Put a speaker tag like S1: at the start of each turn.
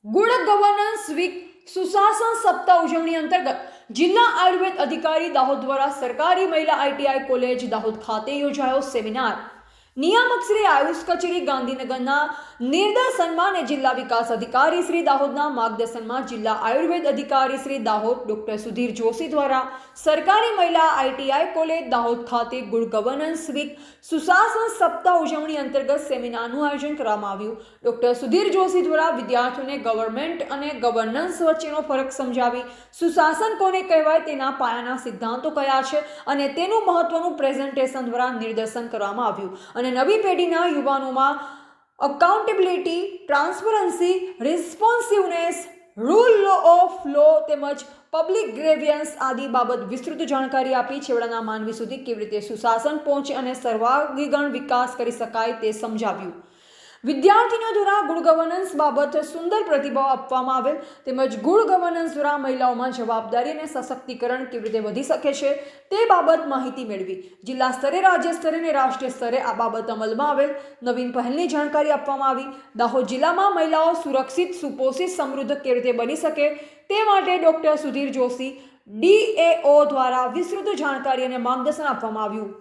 S1: Good governance week સુશાસન સપ્તાહ ઉજવણી અંતર્ગત જિલ્લા આયુર્વેદ અધિકારી દાહોદ દ્વારા સરકારી મહિલા આઈટીઆઈ કોલેજ દાહોદ ખાતે યોજાયો સેમિનાર। નિયામક શ્રી આયુષ કચેરી ગાંધીનગરના નિર્દેશનમાં અને જિલ્લા વિકાસ અધિકારી શ્રી દાહોદના માર્ગદર્શનમાં જિલ્લા આયુર્વેદ અધિકારી શ્રી દાહોદ ડોક્ટર સુધીર જોશી દ્વારા સરકારી મહિલા આઈટીઆઈ કોલેજ દાહોદ ખાતે ગુડ ગવર્નન્સ વીક સુશાસન સપ્તાહ ઉજવણી અંતર્ગત સેમિનારનું આયોજન કરવામાં આવ્યું। ડોક્ટર સુધીર જોશી દ્વારા વિદ્યાર્થીઓને ગવર્નમેન્ટ અને ગવર્નન્સ વચ્ચેનો ફરક સમજાવી સુશાસન કોને કહેવાય તેના પાયાના સિદ્ધાંતો કયા છે અને તેનું મહત્વનું પ્રેઝન્ટેશન દ્વારા નિદર્શન કરવામાં આવ્યું અને નવી પેઢીના યુવાનોમાં અકાઉન્ટેબિલિટી, ટ્રાન્સપરન્સી, રિસ્પોન્સિવનેસ, રૂલ ઓફ લો તેમજ પબ્લિક ગ્રેવિયન્સ આદિ બાબત વિસ્તૃત જાણકારી આપી છેવાડાના માનવી સુધી કેવી રીતે સુશાસન પહોંચે અને સર્વાંગીણ વિકાસ કરી શકાય તે સમજાવ્યું। વિદ્યાર્થીઓ દ્વારા ગુડ ગવર્નન્સ બાબત સુંદર પ્રતિભાવ આપવામાં આવેલ તેમજ ગુડ ગવર્નન્સ દ્વારા મહિલાઓમાં જવાબદારી અને સશક્તિકરણ કેવી રીતે વધી શકે છે તે બાબત માહિતી મેળવી। જિલ્લા સ્તરે, રાજ્ય સ્તરે અને રાષ્ટ્રીય સ્તરે આ બાબત અમલમાં આવેલ નવીન પહેલની જાણકારી આપવામાં આવી। દાહોદ જિલ્લામાં મહિલાઓ સુરક્ષિત, સુપોષિત, સમૃદ્ધ કેવી રીતે બની શકે તે માટે ડોક્ટર સુધીર જોશી DAO દ્વારા વિસ્તૃત જાણકારી અને માર્ગદર્શન આપવામાં આવ્યું।